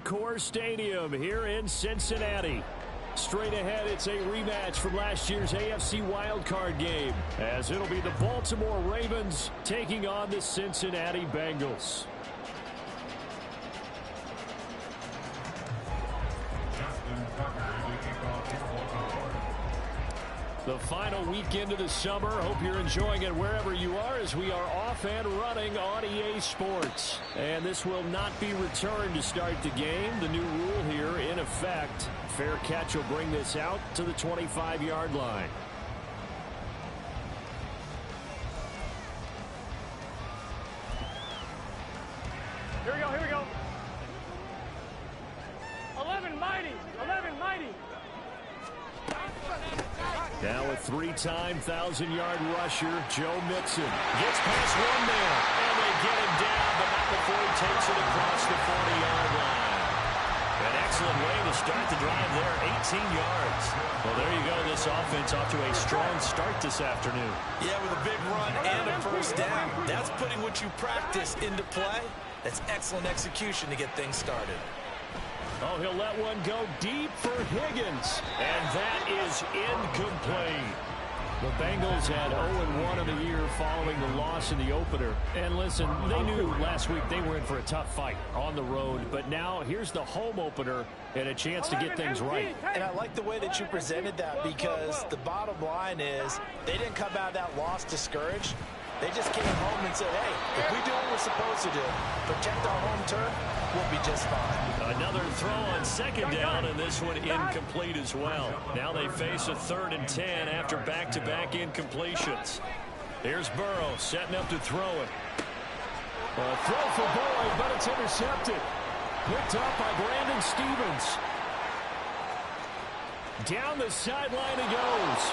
Coors Stadium here in Cincinnati. Straight ahead, it's a rematch from last year's AFC wildcard game, as it'll be the Baltimore Ravens taking on the Cincinnati Bengals. The final weekend of the summer. Hope you're enjoying it wherever you are, as we are off and running on EA Sports. And this will not be returned to start the game. The new rule here in effect. Fair catch will bring this out to the 25-yard line. Here we go, here we go. 11 mighty, 11 mighty. Now a three-time 1,000-yard rusher, Joe Mixon. Gets past one man, and they get him down, but not before he takes it across the 40-yard line. An excellent way to start the drive there, 18 yards. Well, there you go. This offense off to a strong start this afternoon. Yeah, with a big run and a first down. That's putting what you practice into play. That's excellent execution to get things started. Oh, he'll let one go deep for Higgins. And that is incomplete. The Bengals had 0-1 in the year following the loss in the opener. And listen, they knew last week they were in for a tough fight on the road. But now here's the home opener and a chance to get things right. And I like the way that you presented that, because the bottom line is they didn't come out of that loss discouraged. They just came home and said, hey, if we do what we're supposed to do, protect our home turf, we'll be just fine. Another throw on second down, and this one incomplete as well. Now they face a 3rd and 10 after back-to-back incompletions. Here's Burrow setting up to throw it. A throw for Boyd, but it's intercepted. Picked up by Brandon Stevens. Down the sideline he goes.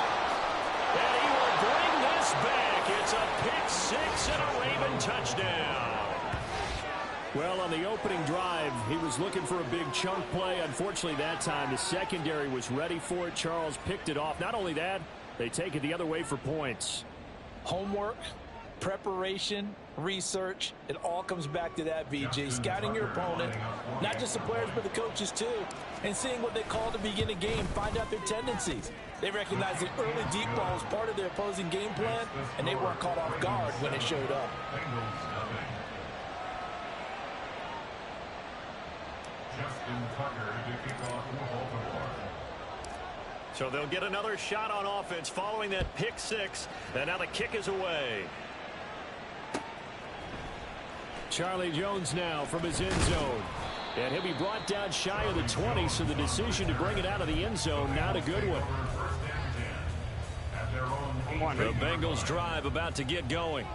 And he will bring this back. It's a pick six and a Raven touchdown. Well, on the opening drive, he was looking for a big chunk play. Unfortunately, that time, the secondary was ready for it. Charles picked it off. Not only that, they take it the other way for points. Homework, preparation, research, it all comes back to that, VG. Scouting your opponent, not just the players, but the coaches too, and seeing what they call to begin a game, find out their tendencies. They recognize the early deep ball was part of their opposing game plan, and they weren't caught off guard when it showed up. So they'll get another shot on offense following that pick six, and now the kick is away. Charlie Jones now from his end zone. And he'll be brought down shy of the 20, so the decision to bring it out of the end zone, not a good one. The Bengals drive about to get going.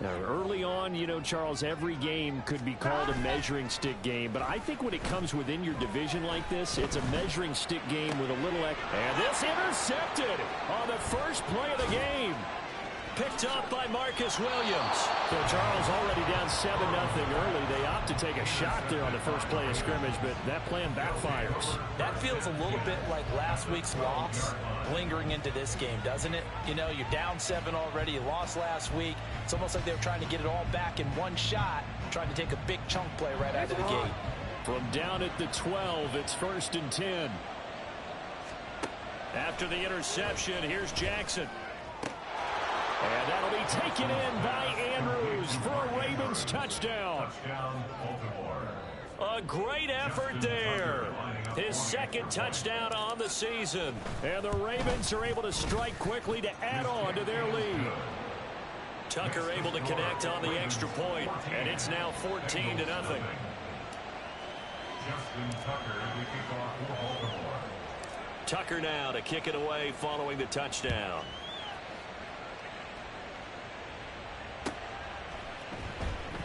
Now, early on, you know, Charles, every game could be called a measuring stick game. But I think when it comes within your division like this, it's a measuring stick game with a little extra. And this intercepted on the first play of the game. Picked up by Marcus Williams. So Charles already down 7-0 early. They opt to take a shot there on the first play of scrimmage, but that plan backfires. That feels a little bit like last week's loss lingering into this game, doesn't it? You know, you're down 7 already. You lost last week. It's almost like they were trying to get it all back in one shot, trying to take a big chunk play right out of the gate. From down at the 12, it's 1st and 10. After the interception, here's Jackson. And that'll be taken in by Andrews for a Ravens touchdown. A great effort there. His 2nd touchdown on the season. And the Ravens are able to strike quickly to add on to their lead. Tucker able to connect on the extra point, and it's now 14-0. Tucker now to kick it away following the touchdown.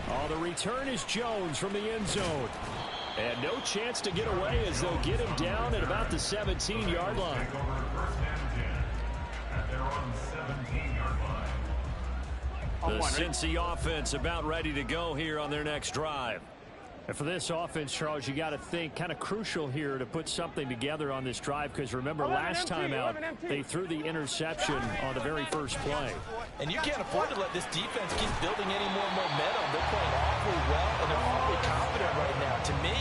Oh, the return is Jones from the end zone. And no chance to get away as they'll get him down at about the 17-yard line. The Cincy offense about ready to go here on their next drive. And for this offense, Charles, you got to think kind of crucial here to put something together on this drive, because remember last time out they threw the interception on the very first play. And you can't afford to let this defense keep building any more momentum. They're playing awfully well, and they're awfully confident right now. To me,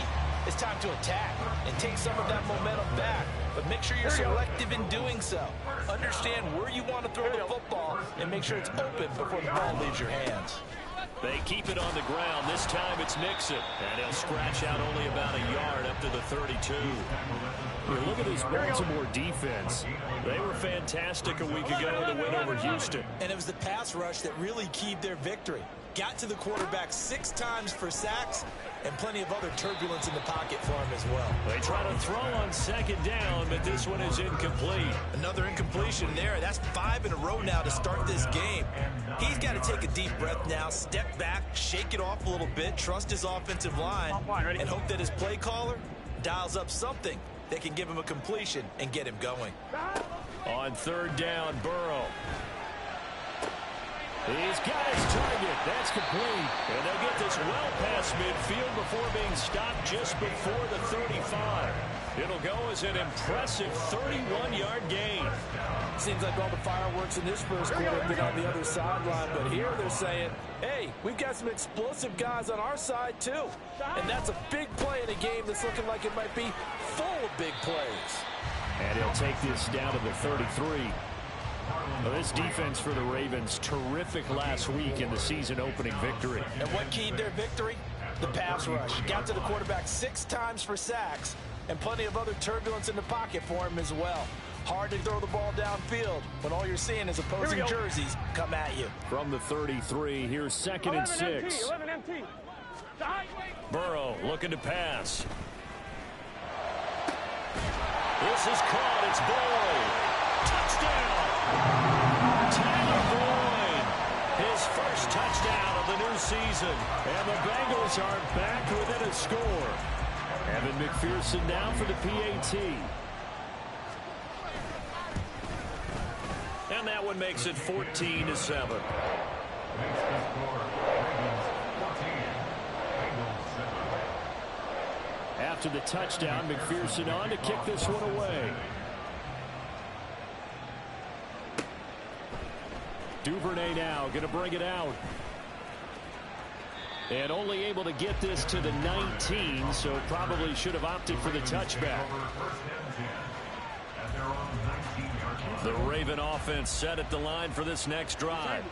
It's time to attack and take some of that momentum back. But make sure you're selective in doing so. Understand where you want to throw the football and make sure it's open before the ball leaves your hands. They keep it on the ground. This time it's Mixon. And he'll scratch out only about a yard up to the 32. Look at this Baltimore defense. They were fantastic a week ago to win over Houston. And it was the pass rush that really keyed their victory. Got to the quarterback 6 times for sacks and plenty of other turbulence in the pocket for him as well. They try to throw on second down, but this one is incomplete. Another incompletion there. That's 5 in a row now to start this game. He's got to take a deep breath now, step back, shake it off a little bit, trust his offensive line, and hope that his play caller dials up something that can give him a completion and get him going. On third down, Burrow. He's got his target. That's complete. And they'll get this well past midfield before being stopped just before the 35. It'll go as an impressive 31-yard gain. Seems like all the fireworks in this first quarter have been on the other sideline, but here they're saying, hey, we've got some explosive guys on our side too. And that's a big play in a game that's looking like it might be full of big plays. And he'll take this down to the 33. Well, this defense for the Ravens, terrific last week in the season-opening victory. And what keyed their victory? The pass rush. Got to the quarterback 6 times for sacks, and plenty of other turbulence in the pocket for him as well. Hard to throw the ball downfield when all you're seeing is opposing jerseys come at you. From the 33, here's 2nd and 6. 11 MT. Burrow looking to pass. This is caught. It's Boyd. Touchdown. Tyler Boyd. His first touchdown of the new season. And the Bengals are back within a score. Evan McPherson now for the PAT. And that one makes it 14-7. After the touchdown, McPherson on to kick this one away. Duvernay now going to bring it out. And only able to get this to the 19, so probably should have opted for the touchback. The Raven offense set at the line for this next drive.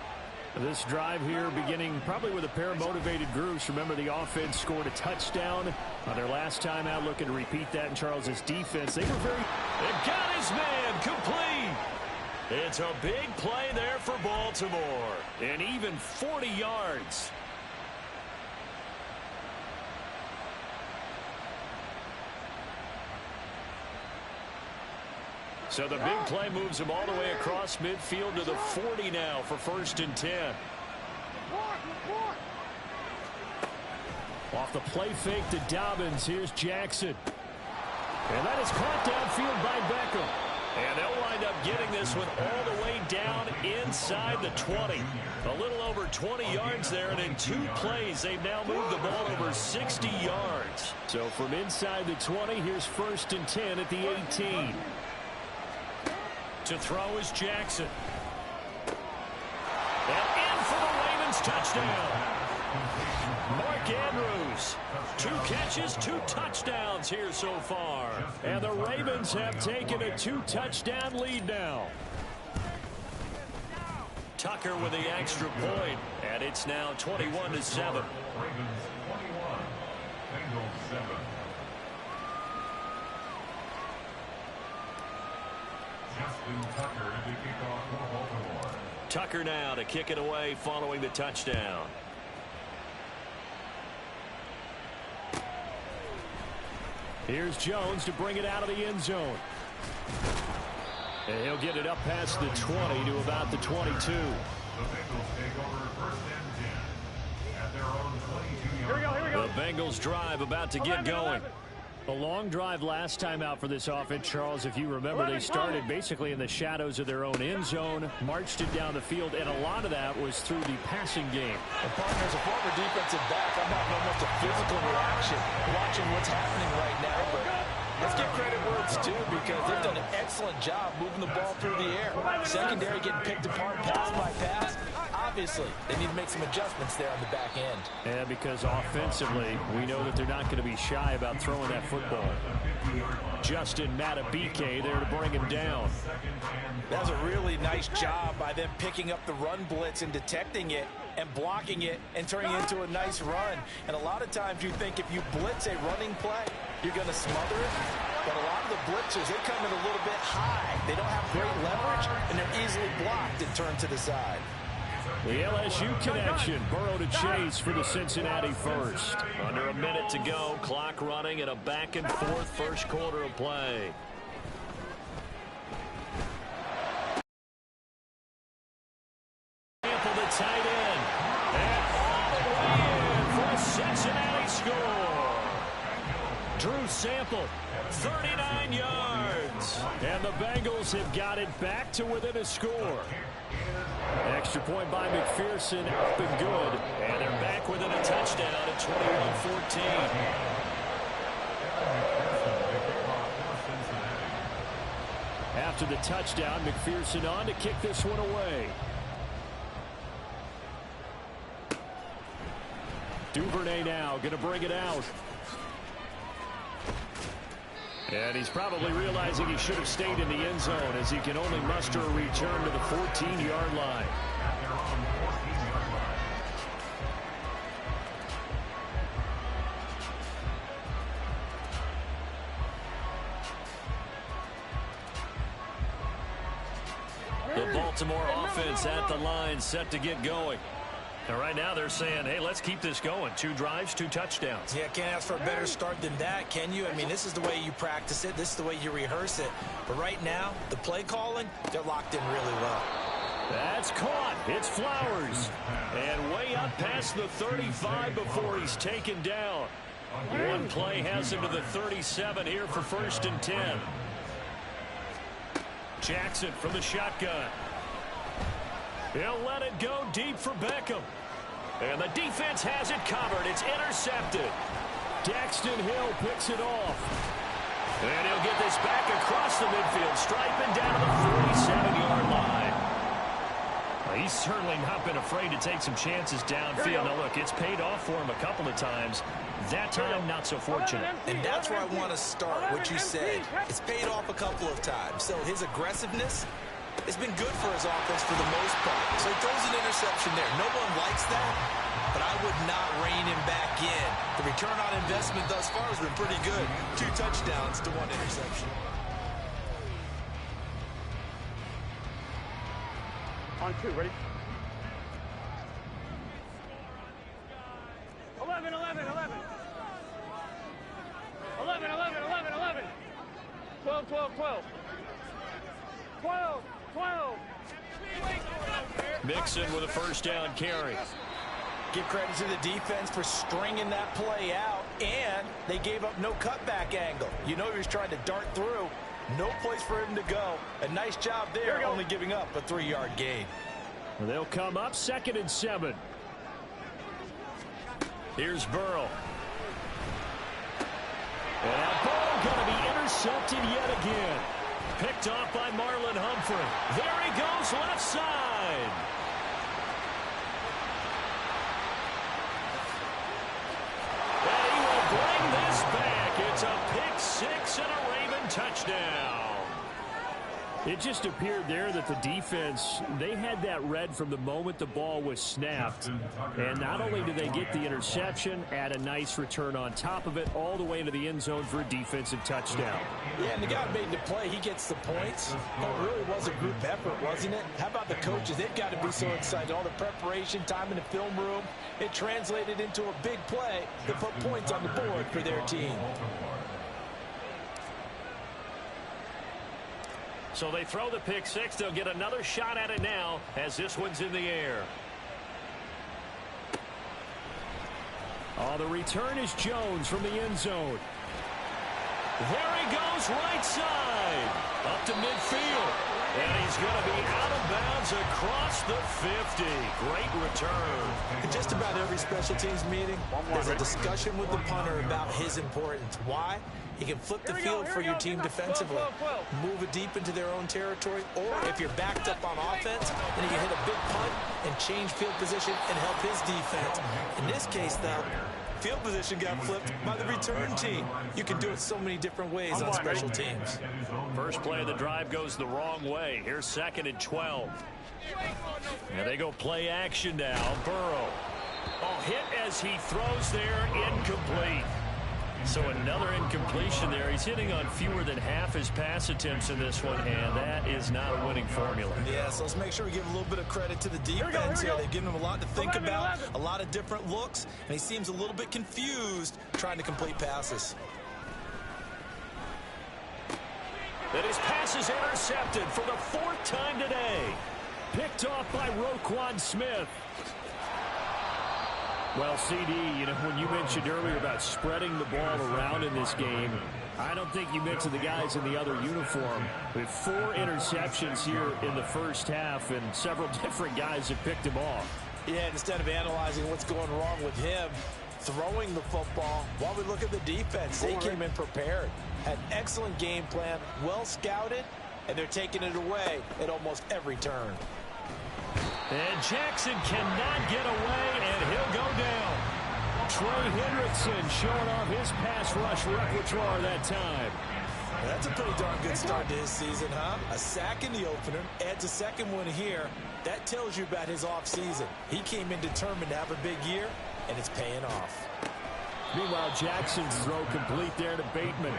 This drive here beginning probably with a pair of motivated groups. Remember, the offense scored a touchdown on their last time out, looking to repeat that in Charles's defense. They were They've got his man complete. It's a big play there for Baltimore. And even 40 yards. So the big play moves him all the way across midfield to the 40 now for 1st and 10. Off the play fake to Dobbins. Here's Jackson. And that is caught downfield by Beckham. And they'll wind up getting this one all the way down inside the 20. A little over 20 yards there, and in 2 plays, they've now moved the ball over 60 yards. So from inside the 20, here's 1st and 10 at the 18. To throw is Jackson. And in for the Ravens touchdown. Mark Andrews. 2 catches, 2 touchdowns here so far. And the Ravens have taken a 2-touchdown lead now. Tucker with the extra point. And it's now 21-7. Tucker now to kick it away following the touchdown. Here's Jones to bring it out of the end zone. And he'll get it up past the 20 to about the 22. Here we go. The Bengals drive about to get going. A long drive last time out for this offense, Charles. If you remember, they started basically in the shadows of their own end zone, marched it down the field, and a lot of that was through the passing game. And partner, as a former defensive back, I'm not almost a physical reaction watching what's happening right now, but let's give credit where it's due because they've done an excellent job moving the ball through the air. Secondary getting picked apart pass by pass. obviously, they need to make some adjustments there on the back end. Yeah, because offensively, we know that they're not going to be shy about throwing that football. Justin Matabike there to bring him down. That was a really nice job by them picking up the run blitz and detecting it and blocking it and turning it into a nice run. And a lot of times you think if you blitz a running play, you're going to smother it. But a lot of the blitzers, they come in a little bit high. They don't have great leverage, and they're easily blocked and turned to the side. The LSU connection. Burrow to Chase for the Cincinnati first. Under a minute to go. Clock running in a back-and-forth first quarter of play. Sample the tight end. And all the way in for a Cincinnati score. Drew Sample, 39 yards. And the Bengals have got it back to within a score. Extra point by McPherson, up and good. And they're back within a touchdown at 21-14. After the touchdown, McPherson on to kick this one away. Duvernay now going to bring it out. And he's probably realizing he should have stayed in the end zone as he can only muster a return to the 14-yard line. The Baltimore offense at the line, set to get going. And right now they're saying, hey, let's keep this going. 2 drives, 2 touchdowns. Yeah, can't ask for a better start than that, can you? I mean, this is the way you practice it. This is the way you rehearse it. But right now, the play calling, they're locked in really well. That's caught. It's Flowers. And way up past the 35 before he's taken down. One play has him to the 37 here for 1st and 10. Jackson from the shotgun. He'll let it go deep for Beckham. And the defense has it covered. It's intercepted. Daxton Hill picks it off. And he'll get this back across the midfield, striping down to the 47-yard line. Well, he's certainly not been afraid to take some chances downfield. Now, look, it's paid off for him a couple of times. That time, not so fortunate. And that's where I want to start, what you said. It's paid off a couple of times. So his aggressiveness, it's been good for his offense for the most part. So he throws an interception there. No one likes that, but I would not rein him back in. The return on investment thus far has been pretty good. 2 touchdowns to 1 interception. On 2, ready? 11, 11, 11. 11, 11, 11, 11. 12, 12, 12. 12, 12. Mixon with a first down carry. Give credit to the defense for stringing that play out, and they gave up no cutback angle. You know he was trying to dart through. No place for him to go. A nice job there, only giving up a 3-yard gain. They'll come up 2nd and 7. Here's Burrow. And Burrow going to be intercepted yet again. Picked off by Marlon Humphrey. There he goes, left side. And he will bring this back. It's a pick 6 and a Raven touchdown. It just appeared there that the defense, they had that read from the moment the ball was snapped. And not only did they get the interception, add a nice return on top of it, all the way into the end zone for a defensive touchdown. Yeah, and the guy made the play. He gets the points. But it really was a group effort, wasn't it? How about the coaches? They've got to be so excited. All the preparation, time in the film room, it translated into a big play that put points on the board for their team. So they throw the pick 6. They'll get another shot at it now as this one's in the air. Oh, the return is Jones from the end zone. There he goes, right side. Up to midfield. And he's going to be out of bounds across the 50. Great return. In just about every special teams meeting, there's a discussion with the punter about his importance. Why? He can flip the field for your team defensively, move it deep into their own territory, or if you're backed up on offense, then he can hit a big punt and change field position and help his defense. In this case, though, field position got flipped by the return team. You can do it so many different ways on special teams. First play of the drive goes the wrong way. Here's 2nd and 12. And they go play action now. Burrow. Oh, hit as he throws there, incomplete. So another incompletion there. He's hitting on fewer than half his pass attempts in this one, and that is not a winning formula. Yeah, so let's make sure we give a little bit of credit to the defense here. They've given him a lot to think about, a lot of different looks, and he seems a little bit confused trying to complete passes. And his pass is intercepted for the 4th time today. Picked off by Roquan Smith. Well, CD, you know, when you mentioned earlier about spreading the ball around in this game, I don't think you mentioned the guys in the other uniform. We have 4 interceptions here in the first half, and several different guys have picked him off. Yeah, instead of analyzing what's going wrong with him, throwing the football, while we look at the defense, they came in prepared. Had an excellent game plan, well scouted, and they're taking it away at almost every turn. And Jackson cannot get away, and he'll go down. Trey Hendrickson showing off his pass rush repertoire that time. That's a pretty darn good start to his season, huh? A sack in the opener, adds a 2nd one here. That tells you about his offseason. He came in determined to have a big year, and it's paying off. Meanwhile, Jackson's throw complete there to Bateman.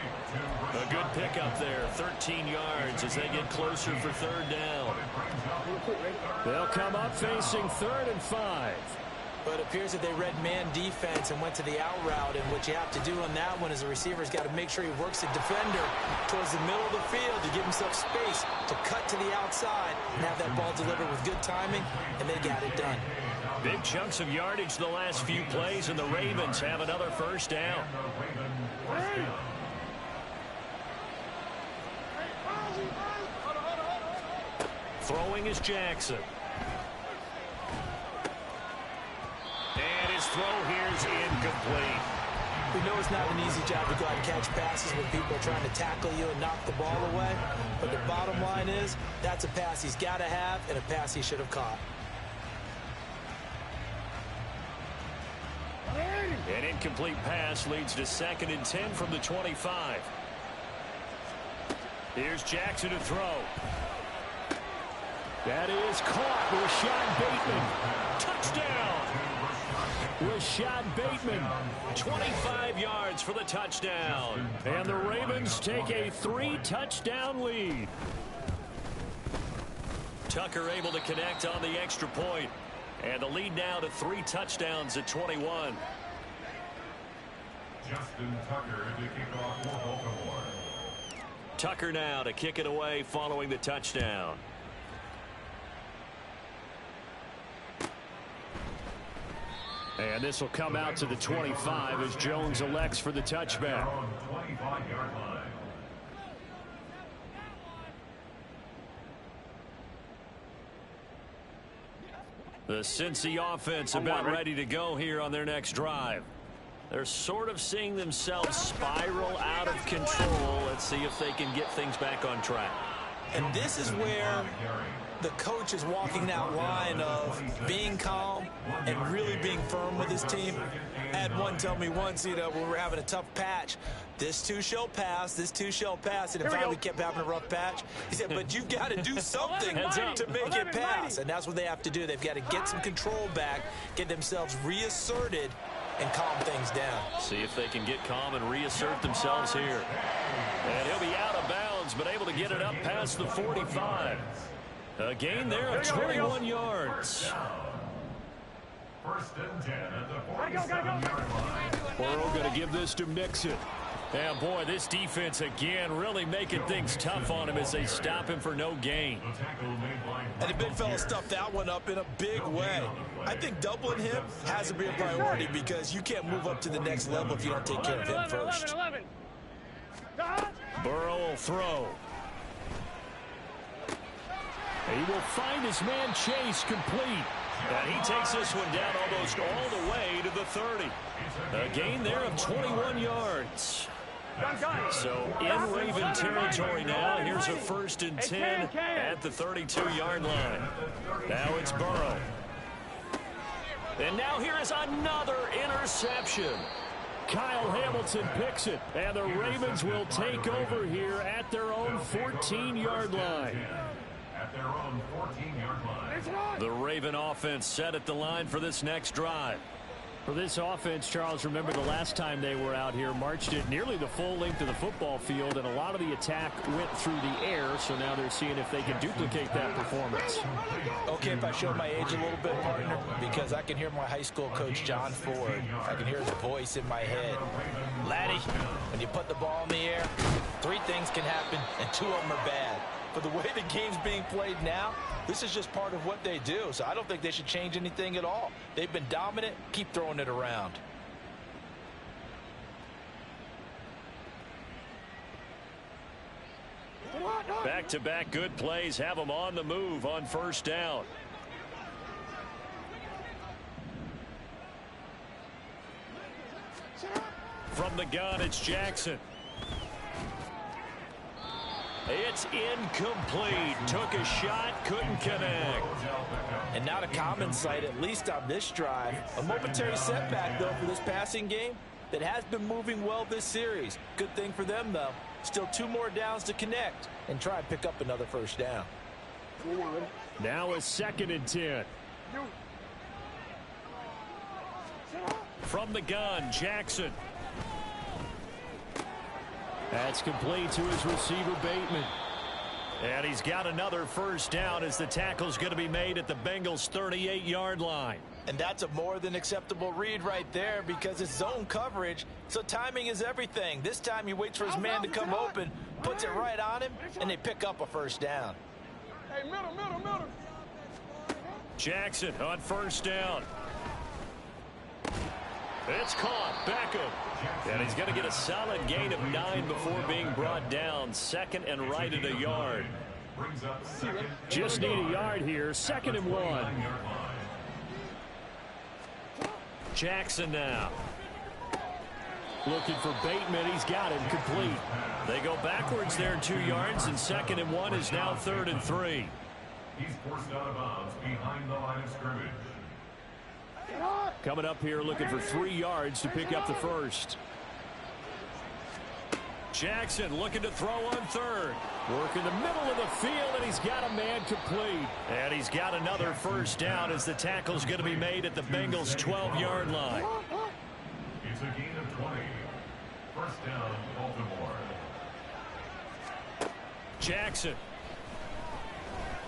A good pickup there, 13 yards as they get closer for 3rd down. They'll come up facing 3rd and 5. But it appears that they read man defense and went to the out route, and what you have to do on that one is the receiver's got to make sure he works the defender towards the middle of the field to give himself space to cut to the outside and have that ball delivered with good timing, and they got it done. Big chunks of yardage the last few plays, and the Ravens have another 1st down. Throwing is Jackson. And his throw here is incomplete. We know it's not an easy job to go out and catch passes when people are trying to tackle you and knock the ball away. But the bottom line is, that's a pass he's got to have and a pass he should have caught. An incomplete pass leads to 2nd and 10 from the 25. Here's Jackson to throw. That is caught. Rashad Bateman. Touchdown. Rashad Bateman, 25 yards for the touchdown. And the Ravens take a 3-touchdown lead. Tucker able to connect on the extra point. And the lead now to 3 touchdowns at 21. Justin Tucker to kick off for Baltimore. Tucker now to kick it away following the touchdown. And this will come out to the 25 as Jones elects for the touchback. The Cincy offense about ready to go here on their next drive. They're sort of seeing themselves spiral out of control. Let's see if they can get things back on track. And this is where the coach is walking that line of being calm and really being firm with his team. I had one tell me once, you know, when we were having a tough patch, this too shall pass, this too shall pass, and it finally kept having a rough patch. He said, but you've got to do something to make it pass, and that's what they have to do. They've got to get some control back, get themselves reasserted, and calm things down. See if they can get calm and reassert themselves here. And he'll be out of bounds, but able to get it up past the 45. A gain there of 21 yards. First and 10 at the 47-yard line. Burrow going to give this to Mixon. And boy, this defense again really making things tough on him as they stop him for no gain. And the big fella stuffed that one up in a big way. I think doubling him has to be a priority because you can't move up to the next level if you don't take care of him first. 11. Burrow will throw. He will find his man Chase complete. And he takes this one down almost all the way to the 30. A gain there of 21 yards. So in Raven territory now. Here's a 1st and 10 at the 32-yard line. Now it's Burrow. And now here is another interception. Kyle Hamilton picks it, and the Ravens will take over here at their own 14-yard line. At their own 14-yard line. The Raven offense set at the line for this next drive. For this offense, Charles, remember the last time they were out here, marched it nearly the full length of the football field, and a lot of the attack went through the air, so now they're seeing if they can duplicate that performance. Okay, if I show my age a little bit, partner, because I can hear my high school coach, John Ford. I can hear his voice in my head. Laddie, when you put the ball in the air, 3 things can happen, and 2 of them are bad. But the way the game's being played now, this is just part of what they do. So I don't think they should change anything at all. They've been dominant. Keep throwing it around. Back-to-back good plays have them on the move on 1st down. From the gun, it's Jackson. It's incomplete. Took a shot, couldn't connect. And not a common sight, at least on this drive. A momentary setback, though, for this passing game that has been moving well this series. Good thing for them, though. Still 2 more downs to connect and try and pick up another 1st down. Now a 2nd and 10. From the gun, Jackson. That's complete to his receiver, Bateman. And he's got another 1st down as the tackle's going to be made at the Bengals' 38-yard line. And that's a more than acceptable read right there because it's zone coverage, so timing is everything. This time he waits for his man to come open, puts it right on him, and they pick up a 1st down. Hey, middle. Jackson on 1st down. It's caught. Beckham. And he's going to get a solid gain of 9 before being brought down. 2nd and right at a yard. Just need a yard here. 2nd and 1. Jackson now. Looking for Bateman. He's got him complete. They go backwards there 2 yards, and 2nd and 1 is now 3rd and 3. He's forced out of bounds behind the line of scrimmage. Coming up here looking for 3 yards to pick up the 1st. Jackson looking to throw on 3rd. Work in the middle of the field, and he's got a man complete. And he's got another 1st down as the tackle's going to be made at the Bengals' 12-yard line. It's a gain of 20. 1st down, Baltimore. Jackson.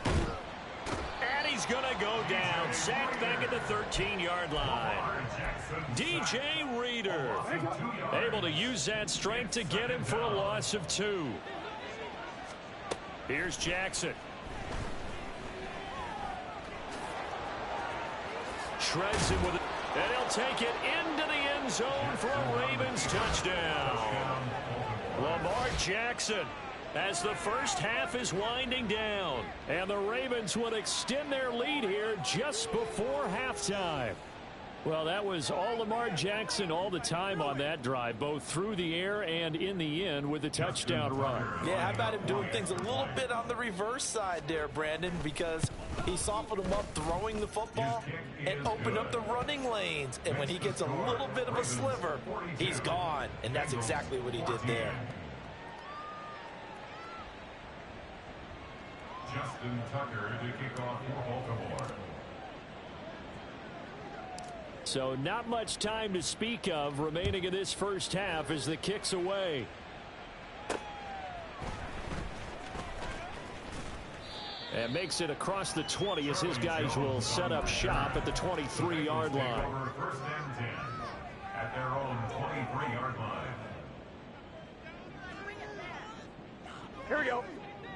And he's going to go down. Sacked back at the 13-yard line. DJ Reader able to use that strength to get him for a loss of 2. Here's Jackson. Shreds him with it. And he'll take it into the end zone for a Ravens touchdown. Lamar Jackson, as the 1st half is winding down. And the Ravens would extend their lead here just before halftime. Well, that was all Lamar Jackson all the time on that drive, both through the air and in the end with a touchdown run. Yeah, how about him doing things a little bit on the reverse side there, Brandon, because he softened him up throwing the football and opened up the running lanes. And when he gets a little bit of a sliver, he's gone. And that's exactly what he did there. Justin Tucker to kick off for Baltimore. So not much time to speak of remaining in this 1st half as the kick's away. And makes it across the 20 as his guys will set up shop at the 23-yard line. 1st and 10 at their own 23-yard line. Here we go.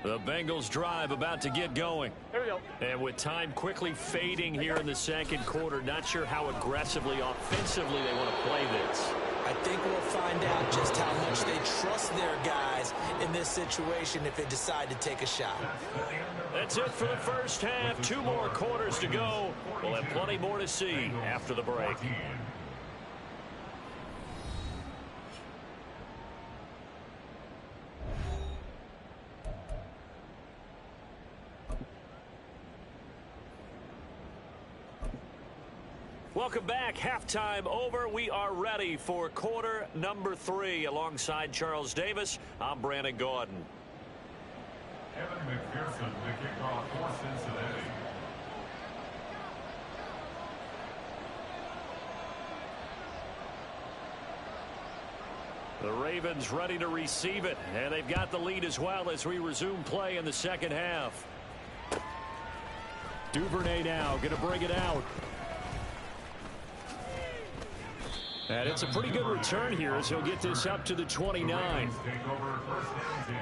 The Bengals drive about to get going. Here we go. And with time quickly fading here in the 2nd quarter, not sure how aggressively, offensively they want to play this. I think we'll find out just how much they trust their guys in this situation if they decide to take a shot. That's it for the first half. 2 more quarters to go. We'll have plenty more to see after the break. Welcome back. Halftime over. We are ready for quarter number 3. Alongside Charles Davis, I'm Brandon Gaudin. Evan McPherson to kick off for Cincinnati. The Ravens ready to receive it, and they've got the lead as well as we resume play in the second half. Duvernay now going to bring it out. And it's a pretty good return here as he'll get this up to the 29. Take over first and 10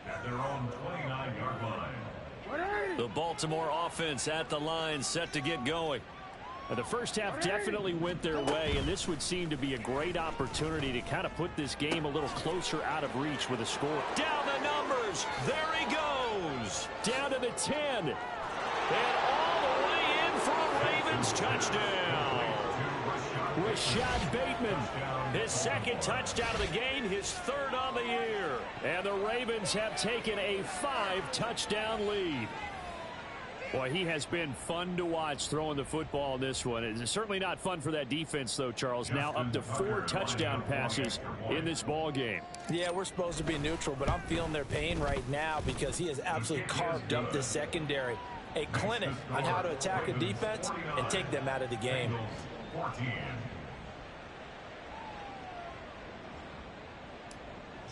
at their own 29-yard line. The Baltimore offense at the line, set to get going. The first half definitely went their way, and this would seem to be a great opportunity to kind of put this game a little closer out of reach with a score. Down the numbers. There he goes. Down to the 10. And all the way in for a Ravens touchdown. Rashad Bateman, his second touchdown of the game, his third on the year. And the Ravens have taken a 5-touchdown lead. Boy, he has been fun to watch throwing the football in this one. It's certainly not fun for that defense, though, Charles. Now up to 4 touchdown passes in this ball game. Yeah, we're supposed to be neutral, but I'm feeling their pain right now because he has absolutely carved up this secondary. A clinic on how to attack a defense and take them out of the game. 14.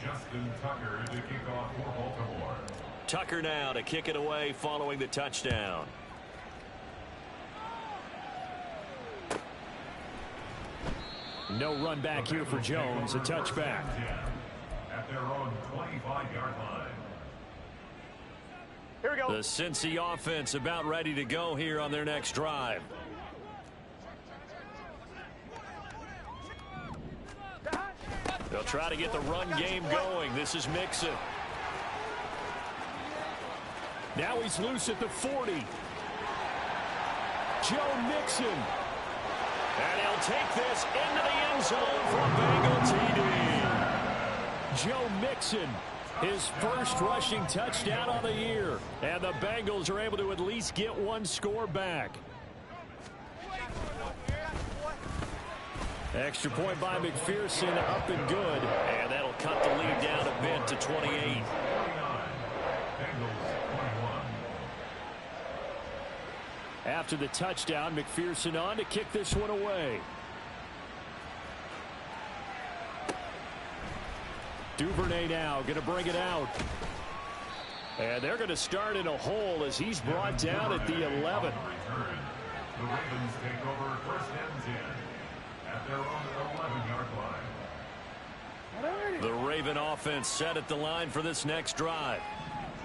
Justin Tucker to kick off for Baltimore. Tucker now to kick it away following the touchdown. No run back here for Jones. A touchback. At their own 25-yard line. Here we go. The Cincy offense about ready to go here on their next drive. They'll try to get the run game going. This is Mixon. Now he's loose at the 40. Joe Mixon. And he'll take this into the end zone for a Bengal TD. Joe Mixon, his first rushing touchdown on the year. And the Bengals are able to at least get one score back. Extra point by McPherson, up and good. And that'll cut the lead down a bit to 28. After the touchdown, McPherson on to kick this one away. Duvernay now going to bring it out. And they're going to start in a hole as he's brought down at the 11. The Ravens take over first and 10 at their own 11-yard line. The Raven offense set at the line for this next drive.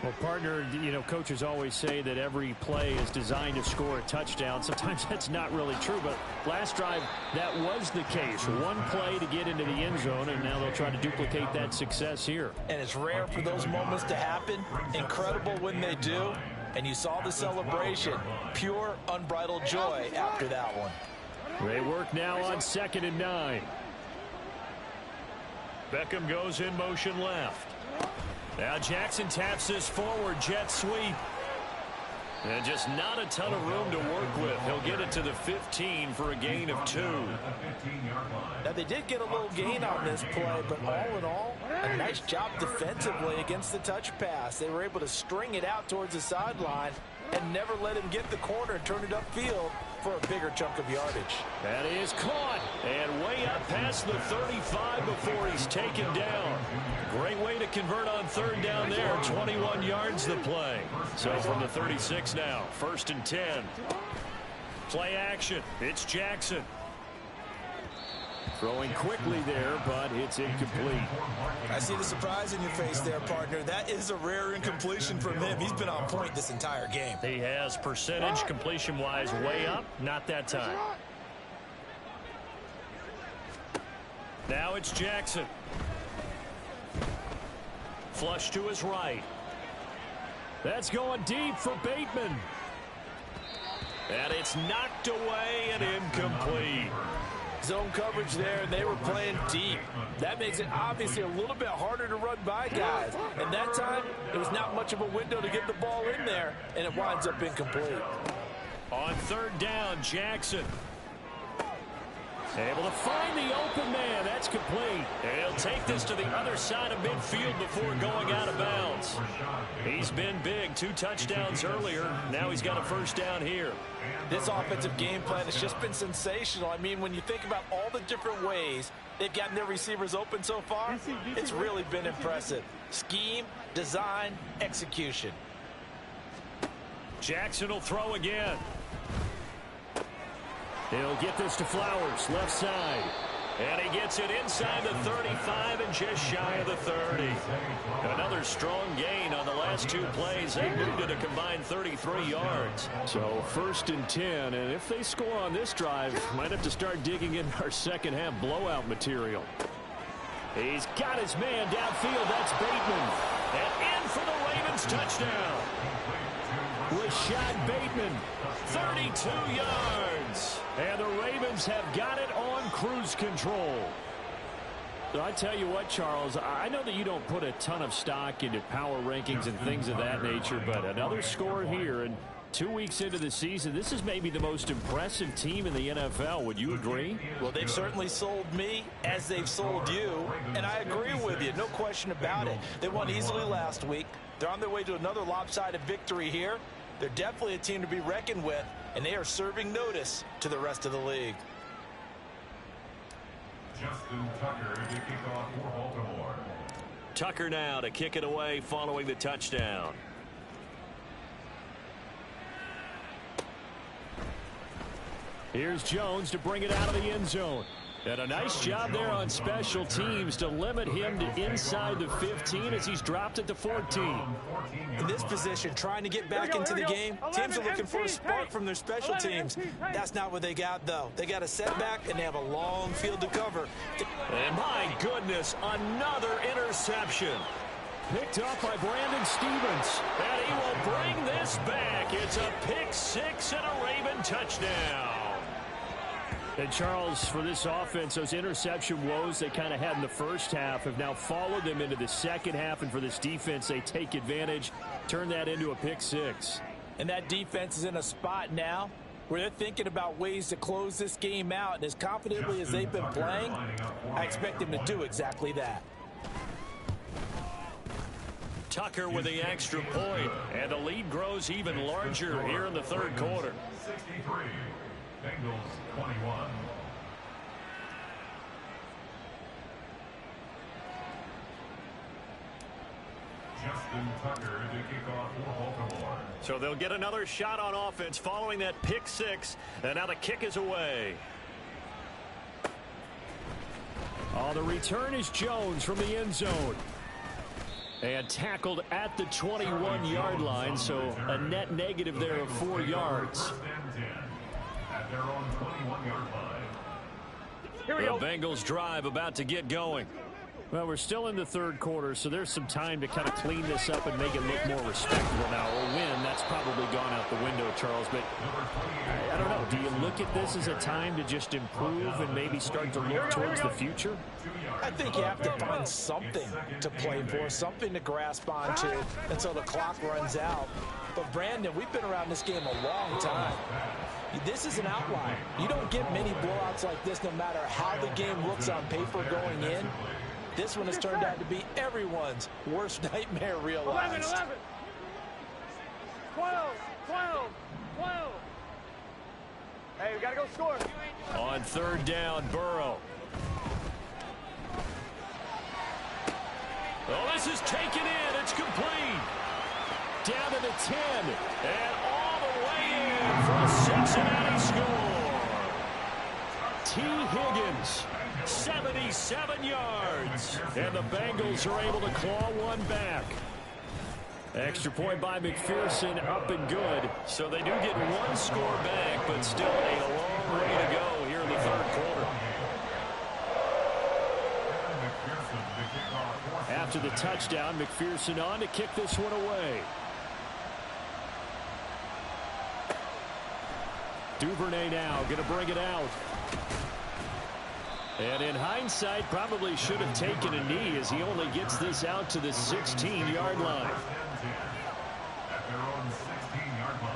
Well, partner, you know, coaches always say that every play is designed to score a touchdown. Sometimes that's not really true, but last drive, that was the case. One play to get into the end zone, and now they'll try to duplicate that success here. And it's rare for those moments to happen. Incredible when they do. And you saw the celebration. Pure, unbridled joy after that one. They work now on 2nd and 9. Beckham goes in motion left. Now Jackson taps this forward jet sweep. And just not a ton of room to work with. He'll get it to the 15 for a gain of 2. Now they did get a little gain on this play, but all in all, a nice job defensively against the touch pass. They were able to string it out towards the sideline and never let him get the corner and turn it upfield for a bigger chunk of yardage. That is caught and way up past the 35 before he's taken down. Great way to convert on 3rd down there. 21 yards the play. So from the 36 now, 1st and 10. Play action. It's Jackson. Throwing quickly there, but it's incomplete. I see the surprise in your face there, partner. That is a rare incompletion from him. He's been on point this entire game. He has percentage completion-wise way up. Not that time. Now it's Jackson. Flush to his right. That's going deep for Bateman. And it's knocked away and incomplete. Zone coverage there, and they were playing deep. That makes it obviously a little bit harder to run by guys. And that time, it was not much of a window to get the ball in there, and it winds up incomplete. On third down, Jackson. Able to find the open man. That's complete. And he'll take this to the other side of midfield before going out of bounds. He's been big. 2 touchdowns earlier. Now he's got a first down here. This offensive game plan has just been sensational. I mean, when you think about all the different ways they've gotten their receivers open so far, it's really been impressive. Scheme, design, execution. Jackson will throw again. He'll get this to Flowers, left side. And he gets it inside the 35 and just shy of the 30. Another strong gain on the last 2 plays. They moved it a combined 33 yards. So 1st and 10, and if they score on this drive, might have to start digging in our second half blowout material. He's got his man downfield. That's Bateman. And in for the Ravens touchdown. Rashad Bateman, 32 yards. And the Ravens have got it on cruise control. So I tell you what, Charles, I know that you don't put a ton of stock into power rankings and things of that nature, but another score here, and 2 weeks into the season, this is maybe the most impressive team in the NFL. Would you agree? Well, they've certainly sold me as they've sold you, and I agree with you, no question about it. They won easily last week. They're on their way to another lopsided victory here. They're definitely a team to be reckoned with, and they are serving notice to the rest of the league. Justin Tucker to kick off for Baltimore. Tucker now to kick it away following the touchdown. Here's Jones to bring it out of the end zone. And a nice job there on special teams to limit him to inside the 15 as he's dropped at the 14. In this position, trying to get back into the game, teams are looking for a spark from their special teams. That's not what they got, though. They got a setback, and they have a long field to cover. And my goodness, another interception. Picked up by Brandon Stephens. And he will bring this back. It's a pick 6 and a Raven touchdown. And Charles, for this offense, those interception woes they kind of had in the first half have now followed them into the second half. And for this defense, they take advantage, turn that into a pick 6. And that defense is in a spot now where they're thinking about ways to close this game out. And as confidently as they've been playing, I expect them to do exactly that. Tucker with the extra point, and the lead grows even larger here in the third quarter. 63, Bengals 21. Justin Tucker to kick off for Baltimore. So they'll get another shot on offense following that pick 6, and now the kick is away. Oh, the return is Jones from the end zone. And tackled at the 21-yard line, so a net negative there of 4 yards. At their own 21-yard line. The Bengals drive about to get going. Well, we're still in the third quarter, so there's some time to kind of clean this up and make it look more respectable now. Or win, that's probably gone out the window, Charles. But I don't know. Do you look at this as a time to just improve and maybe start to look towards the future? I think you have to find something to play for, something to grasp onto until the clock runs out. But, Brandon, we've been around this game a long time. This is an outlier. You don't get many blowouts like this no matter how the game looks on paper going in. This one has turned out to be everyone's worst nightmare realized. 11, 12. Hey, we got to go score. On third down, Burrow. Oh, this is taken in. It's complete. Down to the 10. And all the way in for a Cincinnati score. T. Higgins, 77 yards. And the Bengals are able to claw one back. Extra point by McPherson, up and good. So they do get one score back, but still a long way to go here in the third quarter. after the touchdown. McPherson on to kick this one away. Duvernay now going to bring it out. And in hindsight, probably should have taken a knee as he only gets this out to the 16-yard line. At their own 16-yard line.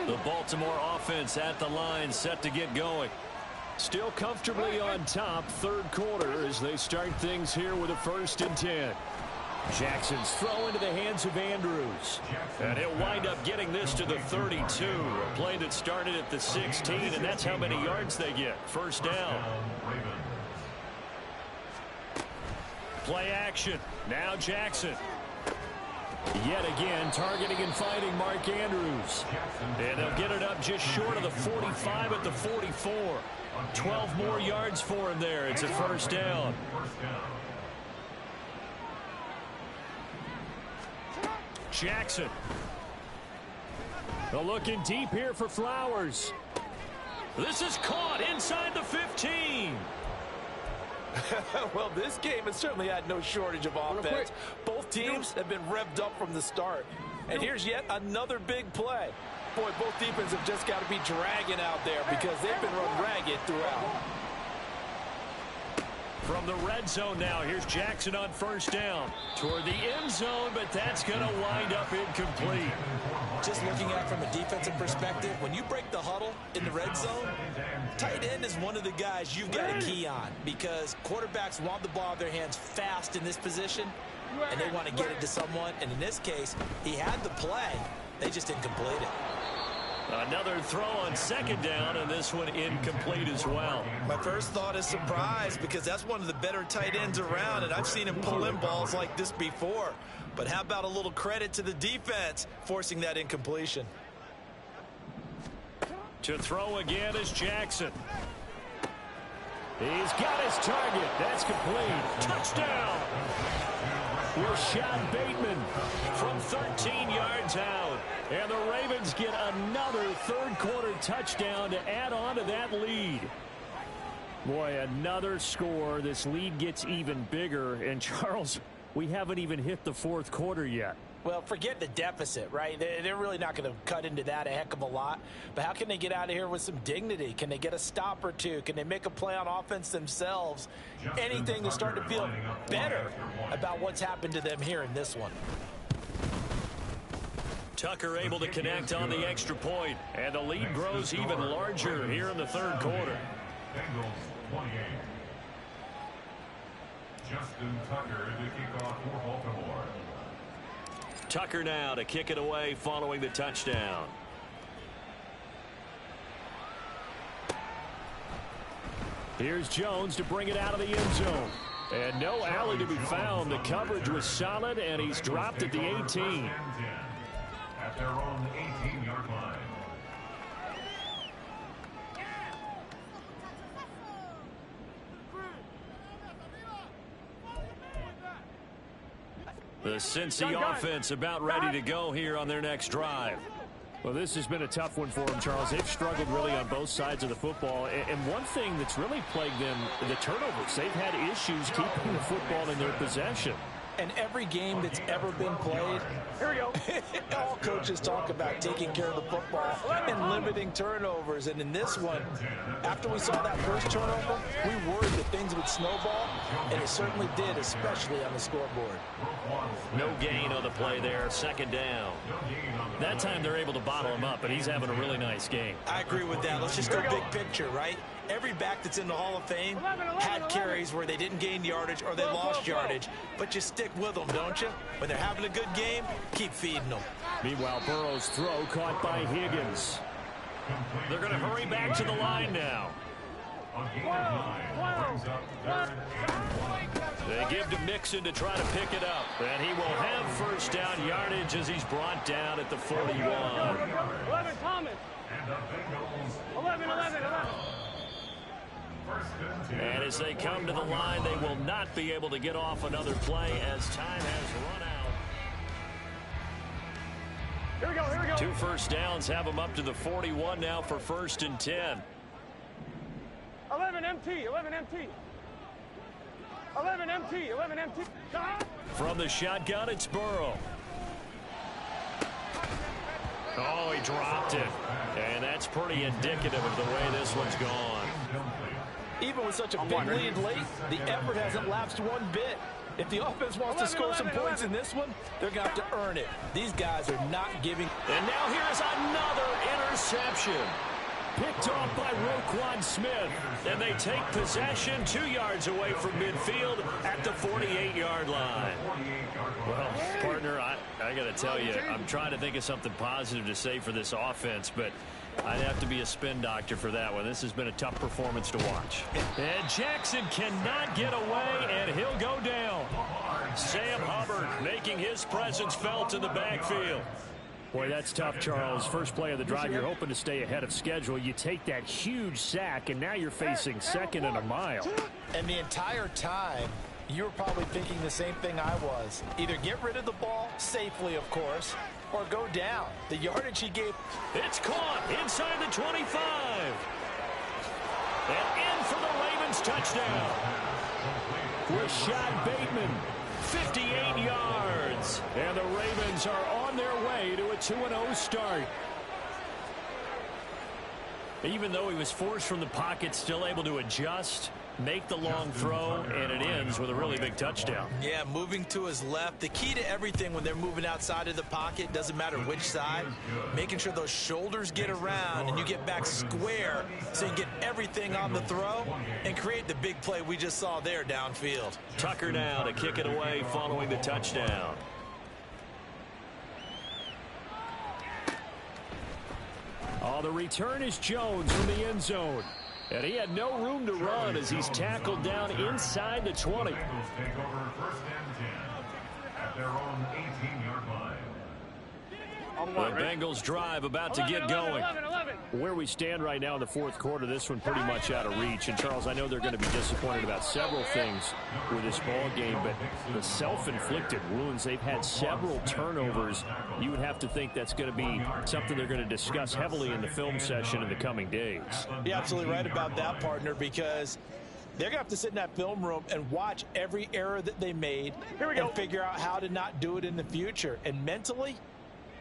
The Baltimore offense at the line, set to get going. Still comfortably on top, third quarter, as they start things here with a 1st and 10. Jackson's throw into the hands of Andrews. And he'll wind up getting this to the 32. A play that started at the 16, and that's how many yards they get. First down. Play action. Now Jackson. Yet again, targeting and finding Mark Andrews. And they'll get it up just short of the 45 at the 44. 12 more yards for him there. It's a first down. Jackson. They're looking deep here for Flowers. This is caught inside the 15. Well, this game has certainly had no shortage of offense. Both teams have been revved up from the start. And here's yet another big play. Boy, both defenses have just got to be dragging out there because they've been run ragged throughout. From the red zone now, here's Jackson on first down. Toward the end zone, but that's going to wind up incomplete. Just looking at it from a defensive perspective, when you break the huddle in the red zone, tight end is one of the guys you've got to key on because quarterbacks want the ball in their hands fast in this position, and they want to get it to someone. And in this case, he had the play. They just didn't complete it. Another throw on second down, and this one incomplete as well. My first thought is surprise because that's one of the better tight ends around, and I've seen him pull in balls like this before. But how about a little credit to the defense forcing that incompletion? To throw again is Jackson. He's got his target. That's complete. Touchdown! Rashad Bateman From 13 yards out. And the Ravens get another third-quarter touchdown to add on to that lead. Boy, another score. This lead gets even bigger. And, Charles, we haven't even hit the fourth quarter yet. Well, forget the deficit, right? They're really not going to cut into that a heck of a lot. But how can they get out of here with some dignity? Can they get a stop or two? Can they make a play on offense themselves? Anything to start to feel better about what's happened to them here in this one. Tucker able to connect on the extra point, and the lead grows even larger here in the third quarter. Bengals 28. Justin Tucker to kick off for Baltimore. Tucker now to kick it away following the touchdown. Here's Jones to bring it out of the end zone. And no alley to be found. The coverage was solid, and he's dropped at the 18. At their own 18-yard line. The Cincy offense about ready to go here on their next drive. Well, this has been a tough one for them, Charles. They've struggled really on both sides of the football. And one thing that's really plagued them, the turnovers. They've had issues keeping the football in their possession. And every game that's ever been played, here we go. All coaches talk about taking care of the football and limiting turnovers. And in this one, after we saw that first turnover, we worried that things would snowball, and it certainly did, especially on the scoreboard. No gain on the play there, second down. That time they're able to bottle him up, but he's having a really nice game. I agree with that. Let's just go big picture, right? Every back that's in the Hall of Fame had carries where they didn't gain yardage or they lost yardage, but you stick with them, don't you? When they're having a good game, keep feeding them. Meanwhile, Burrow's throw caught by Higgins. They're going to hurry back to the line now. They give to Mixon to try to pick it up, and he will have first down yardage as he's brought down at the 41. 11, Thomas. 11. And as they come to the line, they will not be able to get off another play as time has run out. Here we go. 2 first downs have them up to the 41 now for 1st and 10. 11 MT. MT. 11 MT. From the shotgun, it's Burrow. Oh, he dropped it. And that's pretty indicative of the way this one's gone. Even with such a big lead late, the effort hasn't lapsed one bit. If the offense wants to score some points in this one, they're going to have to earn it. These guys are not giving. And now here's another interception. Picked off by Roquan Smith. And they take possession 2 yards away from midfield at the 48-yard line. Well, partner, I got to tell you, I'm trying to think of something positive to say for this offense, but I'd have to be a spin doctor for that one. This has been a tough performance to watch. And Jackson cannot get away, and he'll go down. Sam Hubbard making his presence felt in the backfield. Boy, that's tough, Charles. First play of the drive, you're hoping to stay ahead of schedule. You take that huge sack, and now you're facing second and a mile. And the entire time, you were probably thinking the same thing I was. Either get rid of the ball, safely, of course, or go down. The yardage he gave. It's caught inside the 25. And in for the Ravens touchdown. Rashad Bateman, 58 yards. And the Ravens are on their way to a 2-0 start. Even though he was forced from the pocket, still able to adjust, make the long throw, and it ends with a really big touchdown. Yeah, moving to his left. The key to everything when they're moving outside of the pocket, doesn't matter which side, making sure those shoulders get around and you get back square so you get everything on the throw and create the big play we just saw there downfield. Tucker now to kick it away following the touchdown. Oh, the return is Jones from the end zone. And he had no room to run as he's tackled down inside the 20. Take over first and 10 at their own 18-yard line. The Bengals drive about to get going. 11. Where we stand right now in the fourth quarter, this one pretty much out of reach. And, Charles, I know they're going to be disappointed about several things with this ball game, but the self-inflicted wounds, they've had several turnovers. You would have to think that's going to be something they're going to discuss heavily in the film session in the coming days. You're absolutely right about that, partner, because they're going to have to sit in that film room and watch every error that they made and figure out how to not do it in the future. And mentally,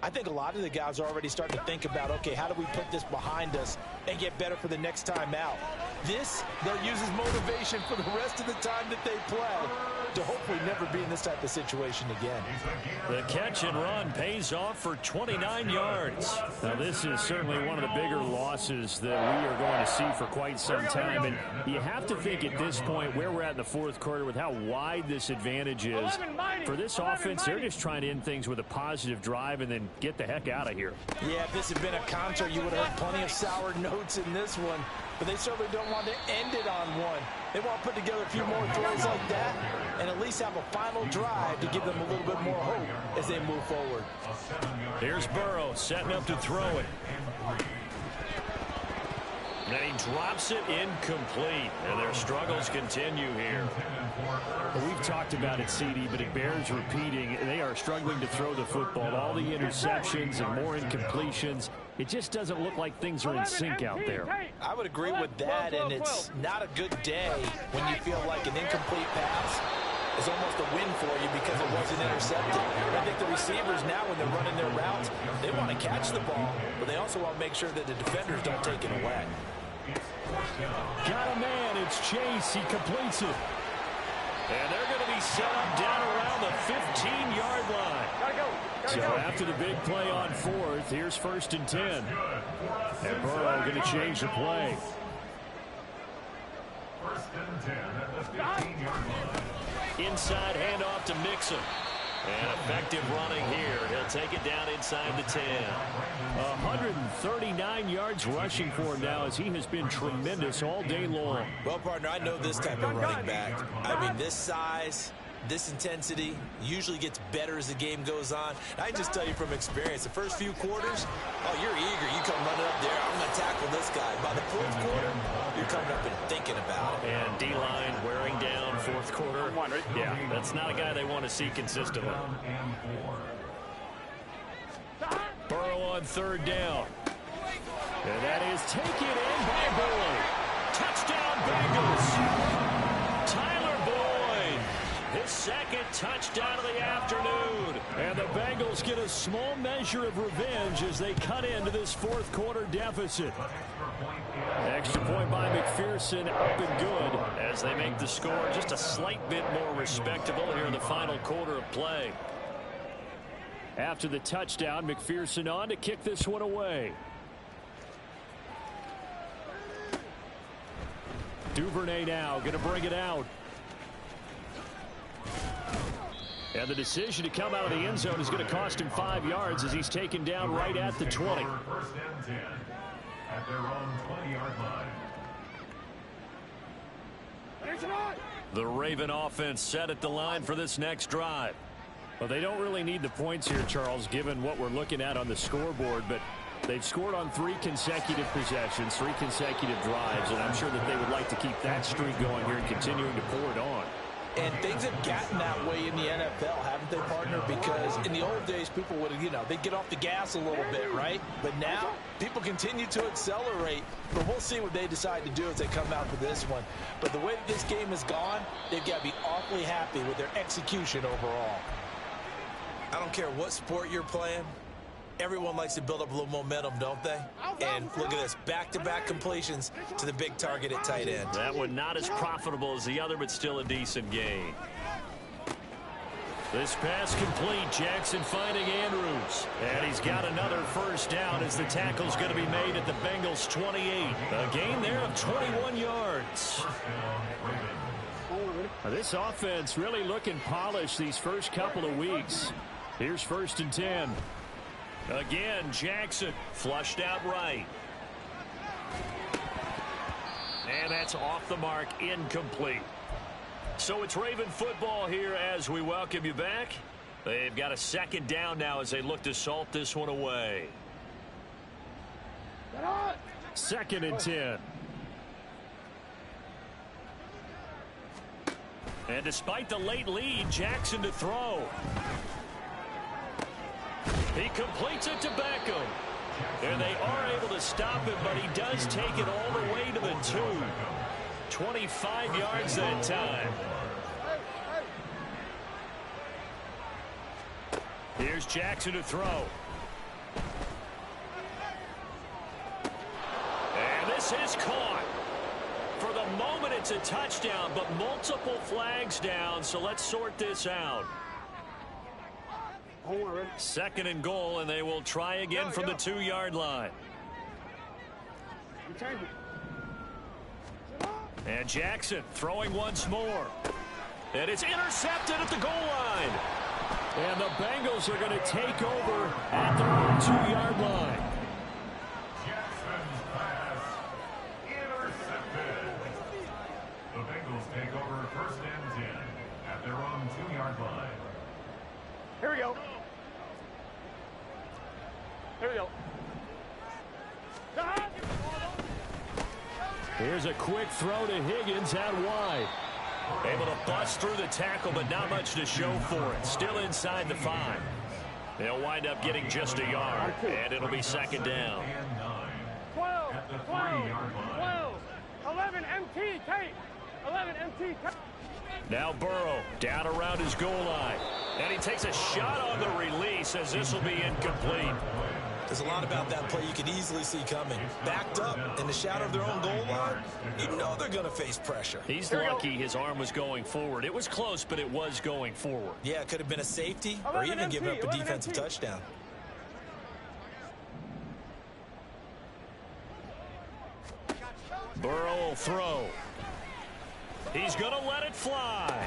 I think a lot of the guys are already starting to think about, okay, how do we put this behind us and get better for the next time out? This, they'll use as motivation for the rest of the time that they play to hopefully never be in this type of situation again. The catch and run pays off for 29 yards. Now, this is certainly one of the bigger losses that we are going to see for quite some time. And you have to think at this point where we're at in the fourth quarter with how wide this advantage is. For this offense, they're just trying to end things with a positive drive and then get the heck out of here. Yeah, if this had been a concert, you would have heard plenty of sour notes in this one. But they certainly don't want to end it on one. They want to put together a few more throws like that and at least have a final drive to give them a little bit more hope as they move forward. Here's Burrow setting up to throw it. And he drops it incomplete. And their struggles continue here. We've talked about it, CD, but it bears repeating. They are struggling to throw the football. All the interceptions and more incompletions. It just doesn't look like things are in sync out there. I would agree with that, and it's not a good day when you feel like an incomplete pass is almost a win for you because it wasn't intercepted. I think the receivers now, when they're running their routes, they want to catch the ball, but they also want to make sure that the defenders don't take it away. Got a man. It's Chase. He completes it. And they're going to be set up down around the 15-yard line. So after the big play on fourth, here's first and 10. And Burrow going to change the play. First and 10 at the 15-yard line. Inside handoff to Mixon. And effective running here. He'll take it down inside the 10. 139 yards rushing for him now as he has been tremendous all day long. Well, partner, I know this type of running back. I mean, this size, this intensity usually gets better as the game goes on. I just tell you from experience, the first few quarters, oh, you're eager. You come running up there, I'm going to tackle this guy. By the fourth quarter, you're coming up and thinking about it. And D-line wearing down fourth quarter. Yeah, that's not a guy they want to see consistently. Burrow on third down. And that is taken in by Boyd. Touchdown Bengals. Tyler Boyd second touchdown of the afternoon. And the Bengals get a small measure of revenge as they cut into this fourth quarter deficit. Extra point by McPherson, up and good as they make the score just a slight bit more respectable here in the final quarter of play. After the touchdown, McPherson on to kick this one away. Duvernay now going to bring it out. And the decision to come out of the end zone is going to cost him 5 yards as he's taken down right at the 20. First and 10 at their own 20-yard line. The Raven offense set at the line for this next drive. Well, they don't really need the points here, Charles, given what we're looking at on the scoreboard, but they've scored on 3 consecutive possessions, 3 consecutive drives, and I'm sure that they would like to keep that streak going here and continuing to pour it on. And things have gotten that way in the NFL, haven't they, partner? Because in the old days, people would, they'd get off the gas a little bit, right? But now, people continue to accelerate. But we'll see what they decide to do as they come out for this one. But the way that this game has gone, they've got to be awfully happy with their execution overall. I don't care what sport you're playing. Everyone likes to build up a little momentum, don't they? And look at this, back-to-back completions to the big target at tight end. That one not as profitable as the other, but still a decent gain. This pass complete. Jackson finding Andrews. And he's got another first down as the tackle's going to be made at the Bengals 28. A gain there of 21 yards. Now, this offense really looking polished these first couple of weeks. Here's 1st and 10. Again, Jackson flushed out right. And that's off the mark, incomplete. So it's Raven football here as we welcome you back. They've got a second down now as they look to salt this one away. 2nd and 10. And despite the late lead, Jackson to throw. He completes it to Beckham. And they are able to stop him, but he does take it all the way to the 2. 25 yards that time. Here's Jackson to throw. And this is caught. For the moment, it's a touchdown, but multiple flags down, so let's sort this out. 2nd and goal, and they will try again from the 2-yard line. And Jackson throwing once more. And it's intercepted at the goal line. And the Bengals are going to take over at their own 2-yard line. Jackson's pass intercepted. The Bengals take over 1st and 10 at their own 2-yard line. Here we go. Here we go. Here's a quick throw to Higgins out wide. Able to bust through the tackle, but not much to show for it. Still inside the 5. They'll wind up getting just a yard, and it'll be 2nd down. 12, 11 MT, tape. 11 MT, tape. Now Burrow down around his goal line. And he takes a shot on the release as this will be incomplete. There's a lot about that play you can easily see coming. Backed up in the shadow of their own goal line, you know they're going to face pressure. He's lucky his arm was going forward. It was close, but it was going forward. Yeah, it could have been a safety or even giving up a defensive touchdown. Burrow will throw. He's going to let it fly.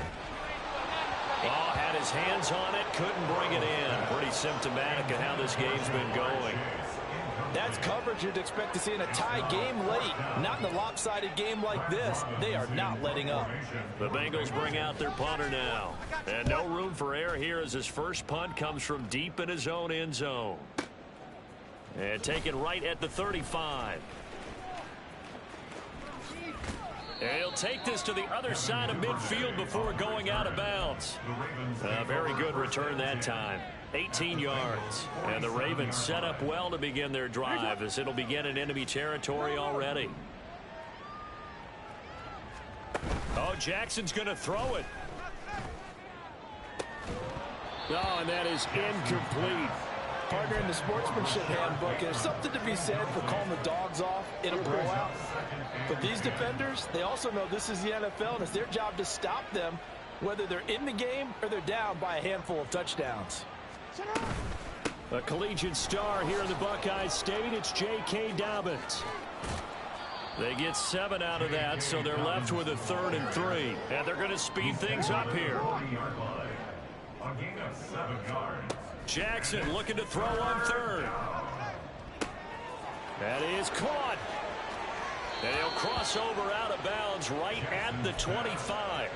Oh, had his hands on it, couldn't bring it in. Pretty symptomatic of how this game's been going. That's coverage you'd expect to see in a tie game late. Not in a lopsided game like this. They are not letting up. The Bengals bring out their punter now. And no room for error here as his first punt comes from deep in his own end zone. And taken right at the 35. And he'll take this to the other side of midfield before going out of bounds. A very good return that time. 18 yards. And the Ravens set up well to begin their drive as it'll begin in enemy territory already. Oh, Jackson's going to throw it. Oh, and that is incomplete. Partner, in the sportsmanship handbook, there's something to be said for calling the dogs off in a blowout. But these defenders, they also know this is the NFL, and it's their job to stop them, whether they're in the game or they're down by a handful of touchdowns. A collegiate star here in the Buckeye State, it's J.K. Dobbins. They get 7 out of that, so they're left with a 3rd and 3. And they're going to speed things up here. A gain of 7 yards. Jackson looking to throw on 3rd. That is caught. And he'll cross over out of bounds right at the 25.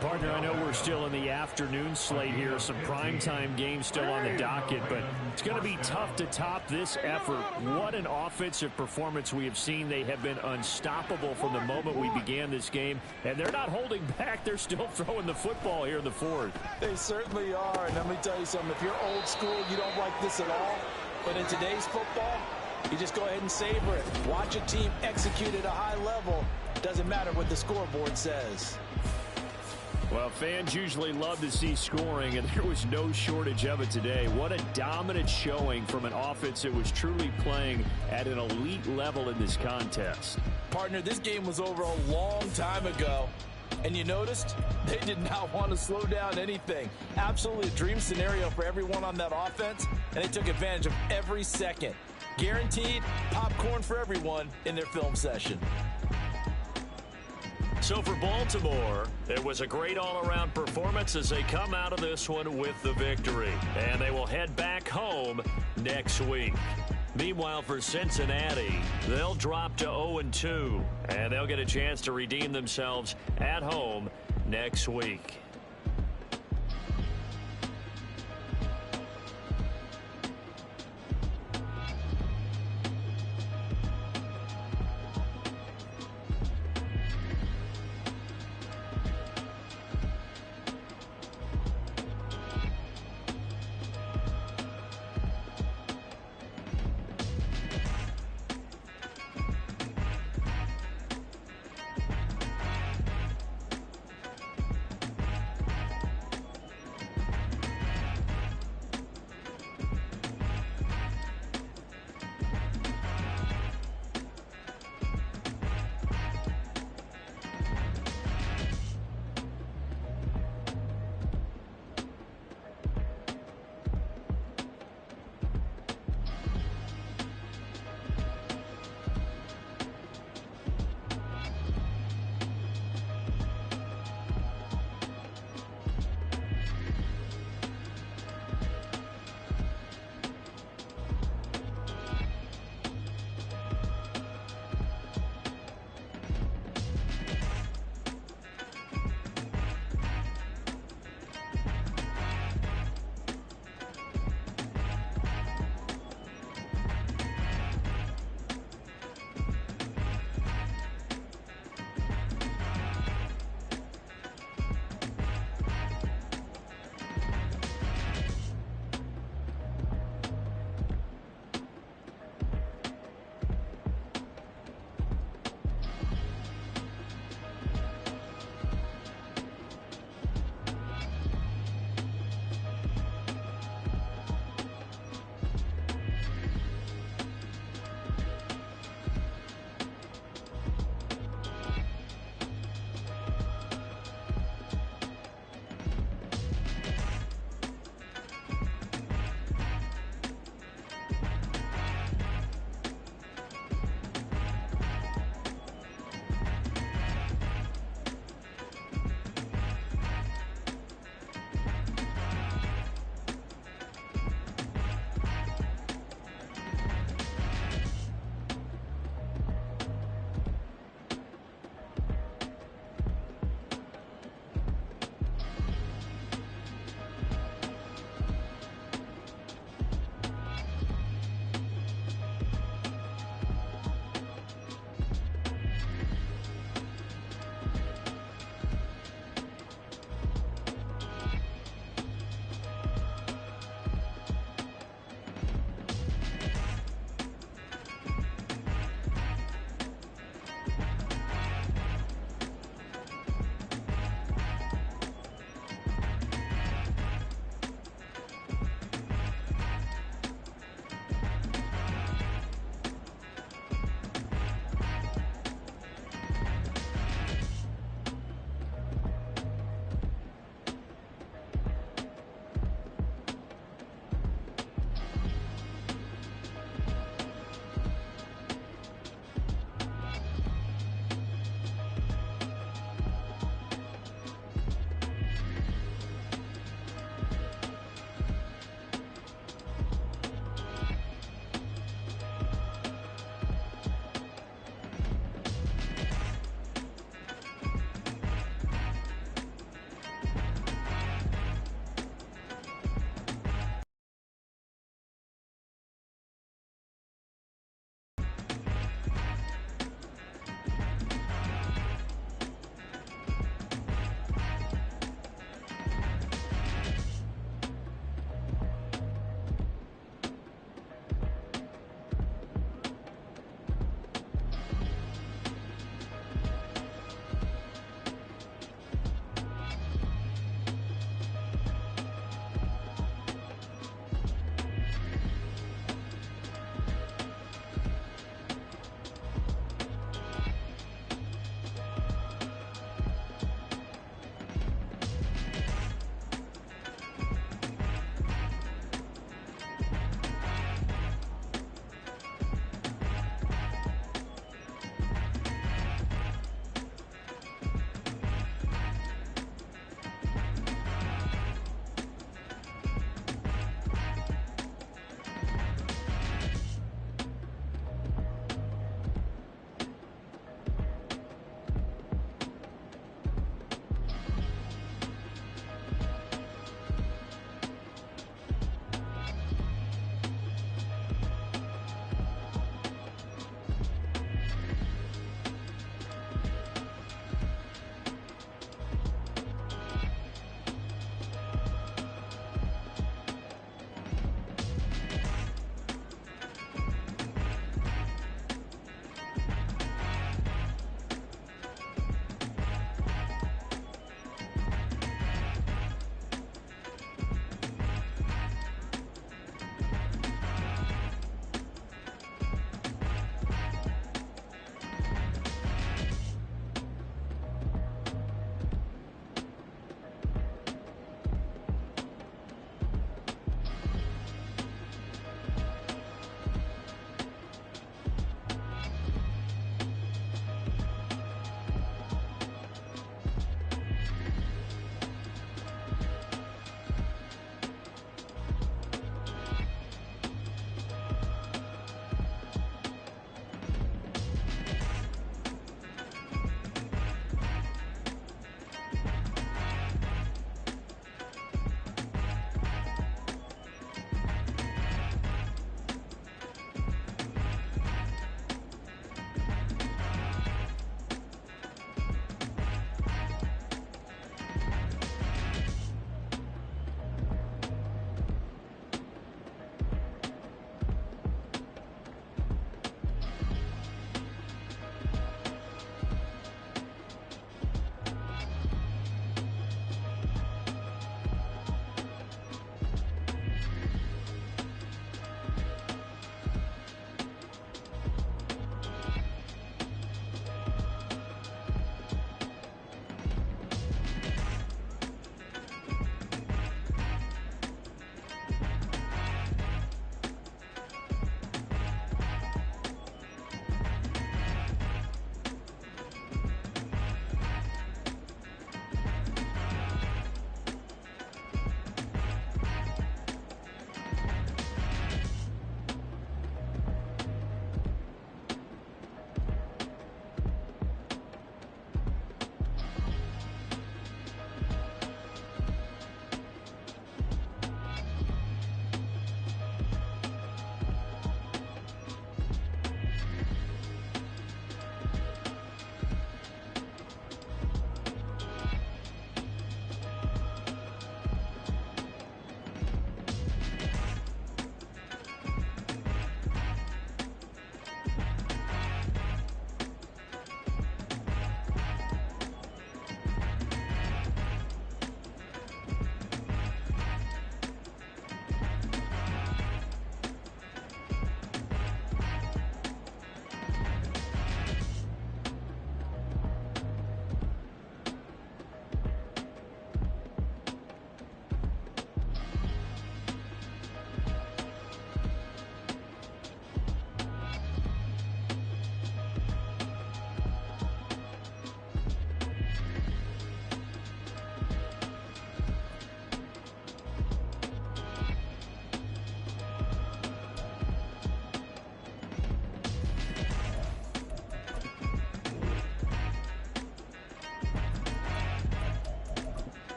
Partner, I know we're still in the afternoon slate here. Some primetime games still on the docket, but it's going to be tough to top this effort. What an offensive performance we have seen. They have been unstoppable from the moment we began this game, and they're not holding back. They're still throwing the football here in the 4th. They certainly are, and let me tell you something. If you're old school, you don't like this at all. But in today's football, you just go ahead and savor it. Watch a team execute at a high level. Doesn't matter what the scoreboard says. Well, fans usually love to see scoring, and there was no shortage of it today. What a dominant showing from an offense that was truly playing at an elite level in this contest. Partner, this game was over a long time ago. And you noticed they did not want to slow down anything. Absolutely a dream scenario for everyone on that offense, and they took advantage of every second. Guaranteed popcorn for everyone in their film session. So for Baltimore, it was a great all-around performance as they come out of this one with the victory. And they will head back home next week. Meanwhile, for Cincinnati, they'll drop to 0-2, and they'll get a chance to redeem themselves at home next week.